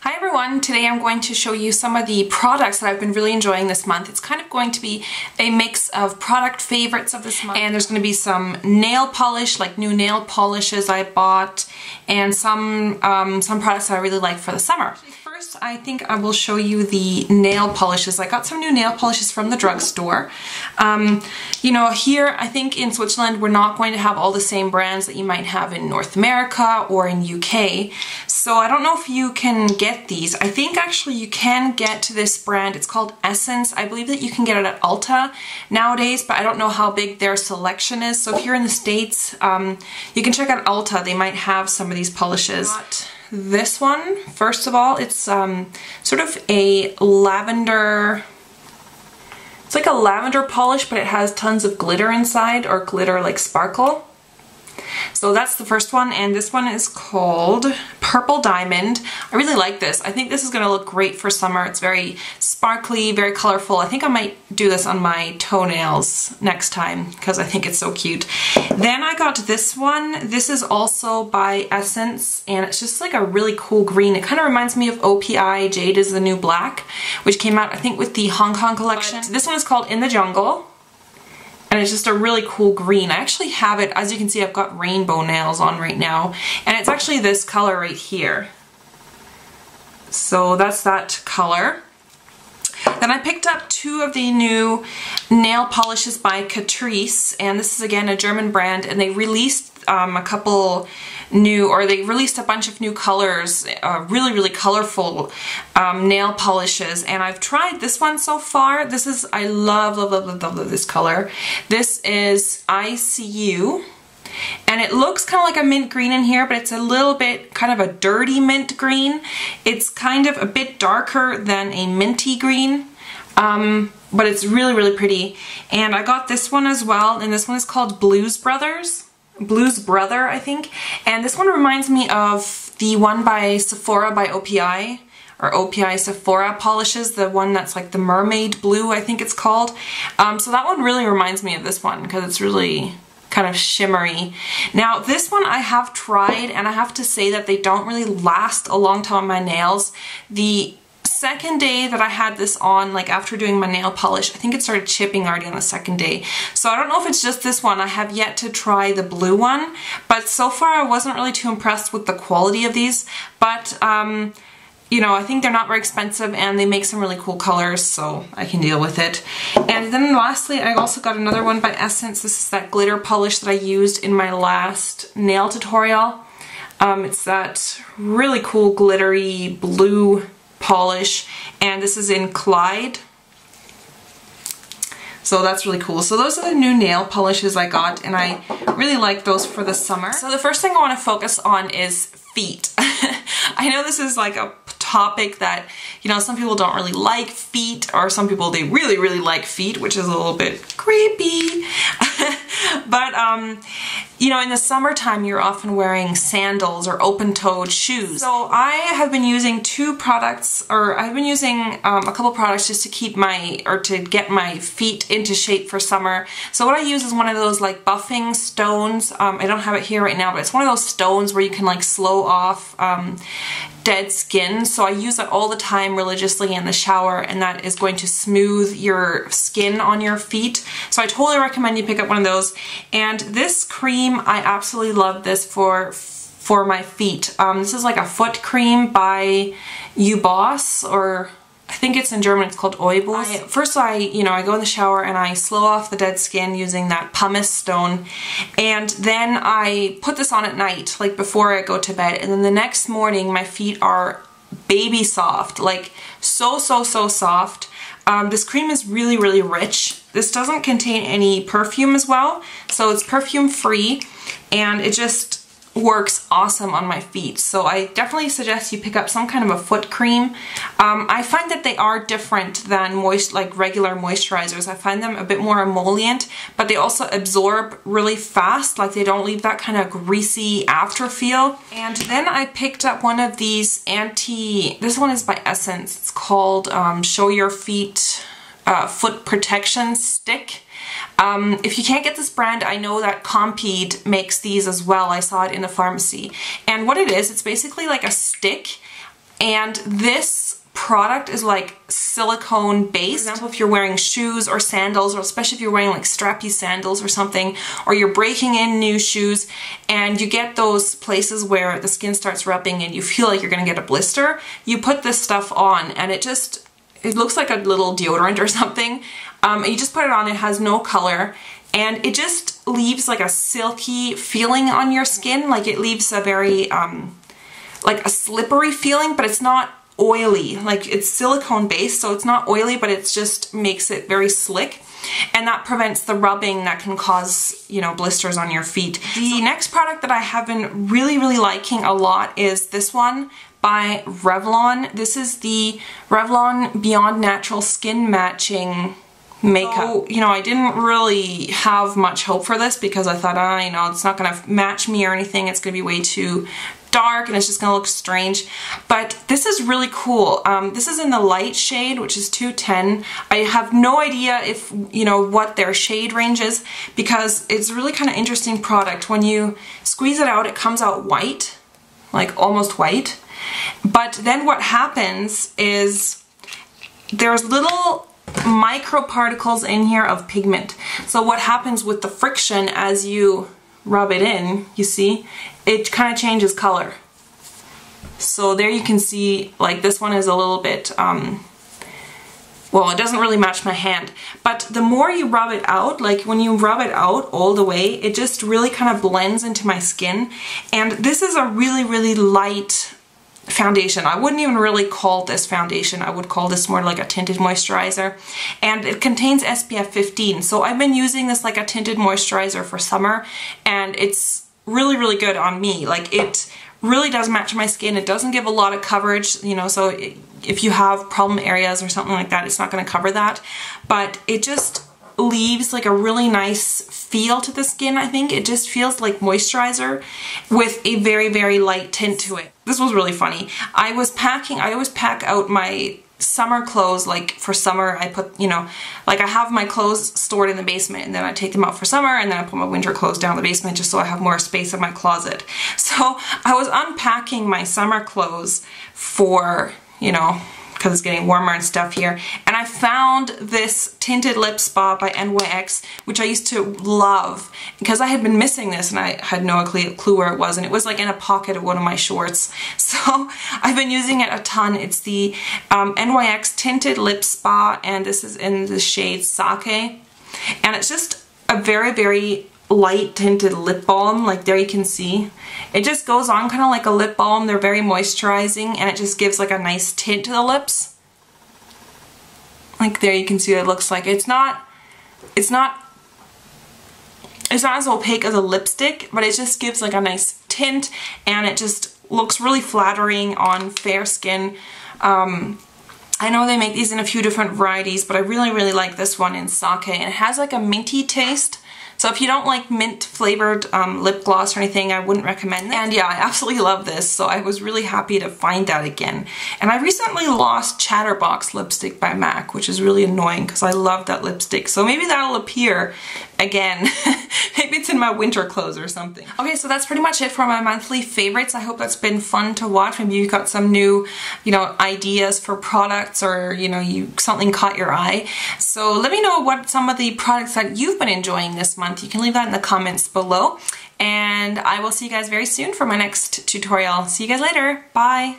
Hi everyone, today I'm going to show you some of the products that I've been really enjoying this month. It's kind of going to be a mix of product favorites of this month, and there's going to be some nail polish, like new nail polishes I bought, and some products that I really like for the summer. First, I think I will show you the nail polishes. I got some new nail polishes from the drugstore. You know, here I think in Switzerland we're not going to have all the same brands that you might have in North America or in UK. So I don't know if you can get these. I think actually you can get this brand. It's called Essence. I believe that you can get it at Ulta nowadays, but I don't know how big their selection is. So if you're in the States, you can check out Ulta. They might have some of these polishes. This one, first of all, it's sort of a lavender, it's like a lavender polish, but it has tons of glitter inside, or glitter like sparkle. So that's the first one, and this one is called Purple Diamond. I really like this. I think this is going to look great for summer. It's very sparkly, very colorful. I think I might do this on my toenails next time because I think it's so cute. Then I got this one. This is also by Essence, and it's just like a really cool green. It kind of reminds me of OPI Jade is the New Black, which came out I think with the Hong Kong collection. This one is called In the Jungle. And it's just a really cool green. I actually have it, as you can see, I've got rainbow nails on right now. And it's actually this color right here. So that's that color. Then I picked up two of the new nail polishes by Catrice. And this is again a German brand. And they released a couple new, or they released a bunch of new colors, really colorful nail polishes, and I've tried this one so far. This is, I love this color. This is ICU, and it looks kind of like a mint green in here, but it's a little bit kind of a dirty mint green. It's kind of a bit darker than a minty green, but it's really pretty. And I got this one as well, and this one is called Blues Brother, I think. And this one reminds me of the one by Sephora by OPI, or OPI Sephora polishes, the one that's like the mermaid blue, I think it's called. So that one really reminds me of this one because it's really kind of shimmery. Now this one I have tried, and I have to say that they don't really last a long time on my nails. The second day that I had this on, like after doing my nail polish, I think it started chipping already on the second day. So I don't know if it's just this one. I have yet to try the blue one, but so far I wasn't really too impressed with the quality of these. But you know, I think they're not very expensive and they make some really cool colors, so I can deal with it. And then lastly, I also got another one by Essence. This is that glitter polish that I used in my last nail tutorial. It's that really cool glittery blue polish, and this is in Clyde. So that's really cool. So those are the new nail polishes I got, and I really like those for the summer. So the first thing I want to focus on is feet. I know this is like a topic that, you know, some people don't really like feet, or some people they really like feet, which is a little bit creepy. But you know, in the summertime you're often wearing sandals or open-toed shoes. So I have been using two products, or I've been using a couple products just to keep my, or to get my feet into shape for summer. So what I use is one of those like buffing stones. I don't have it here right now, but it's one of those stones where you can like slow off dead skin. So I use it all the time religiously in the shower, and that is going to smooth your skin on your feet. So I totally recommend you pick up one of those. And this cream, I absolutely love this for my feet. This is like a foot cream by U-Boss, or I think it's in German, it's called Oibos. First you know, I go in the shower and I slow off the dead skin using that pumice stone, and then I put this on at night, like before I go to bed, and then the next morning my feet are baby soft, like so soft. This cream is really rich. This doesn't contain any perfume as well, so it's perfume free, and it just works awesome on my feet. So I definitely suggest you pick up some kind of a foot cream. I find that they are different than like regular moisturizers. I find them a bit more emollient, but they also absorb really fast, like they don't leave that kind of greasy after feel. And then I picked up one of these this one is by Essence. It's called Show Your Feet Foot Protection Stick. If you can't get this brand, I know that Compeed makes these as well. I saw it in the pharmacy. And what it is, it's basically like a stick And this product is like silicone based. For example, if you're wearing shoes or sandals, or especially if you're wearing like strappy sandals or something, or you're breaking in new shoes and you get those places where the skin starts rubbing and you feel like you're gonna get a blister, you put this stuff on and it looks like a little deodorant or something. You just put it on, it has no color, and it just leaves like a silky feeling on your skin. Like it leaves a very, like a slippery feeling, but it's not oily. Like it's silicone based, so it's not oily, but it just makes it very slick. And that prevents the rubbing that can cause, you know, blisters on your feet. The next product that I have been really liking a lot is this one by Revlon. This is the Revlon Beyond Natural Skin Matching makeup. So, you know, I didn't really have much hope for this because I thought, you know, it's not gonna match me or anything. It's gonna be way too dark and it's just gonna look strange. But this is really cool. This is in the light shade, which is 210. I have no idea if, you know, what their shade range is, because it's a really kind of interesting product. When you squeeze it out, it comes out white, like almost white. But then what happens is there's little microparticles in here of pigment. So what happens with the friction as you rub it in, you see, it kind of changes color. So there you can see, like this one is a little bit, well, it doesn't really match my hand, but the more you rub it out, like when you rub it out all the way, it just really kind of blends into my skin. And this is a really light foundation. I wouldn't even really call this foundation. I would call this more like a tinted moisturizer, and it contains SPF 15. So I've been using this like a tinted moisturizer for summer, and it's really good on me. Like it really does match my skin. It doesn't give a lot of coverage, you know, so if you have problem areas or something like that, it's not going to cover that, but it just leaves like a really nice feel to the skin. I think it just feels like moisturizer with a very light tint to it. This was really funny. I always pack out my summer clothes, like for summer I put, you know, like I have my clothes stored in the basement and then I take them out for summer and then I put my winter clothes down in the basement just so I have more space in my closet. So I was unpacking my summer clothes for, you know, because it's getting warmer and stuff here, and I found this Tinted Lip Spa by NYX, which I used to love because I had been missing this and I had no clue where it was, and it was like in a pocket of one of my shorts. So I've been using it a ton. It's the NYX Tinted Lip Spa, and this is in the shade Sake, and it's just a very light tinted lip balm. Like there you can see it just goes on kind of like a lip balm. They're very moisturizing and it just gives like a nice tint to the lips. Like there you can see what it looks like. It's not as opaque as a lipstick, but it just gives like a nice tint and it just looks really flattering on fair skin. I know they make these in a few different varieties, but I really like this one in Sake, and it has like a minty taste. So if you don't like mint flavored lip gloss or anything, I wouldn't recommend it. And yeah, I absolutely love this, so I was really happy to find that again. And I recently lost Chatterbox lipstick by MAC, which is really annoying because I love that lipstick. So maybe that'll appear again. Maybe it's in my winter clothes or something. Okay, so that's pretty much it for my monthly favorites. I hope that's been fun to watch. Maybe you've got some new, you know, ideas for products, or, you know, something caught your eye. So let me know what some of the products that you've been enjoying this month. You can leave that in the comments below. And I will see you guys very soon for my next tutorial. See you guys later. Bye.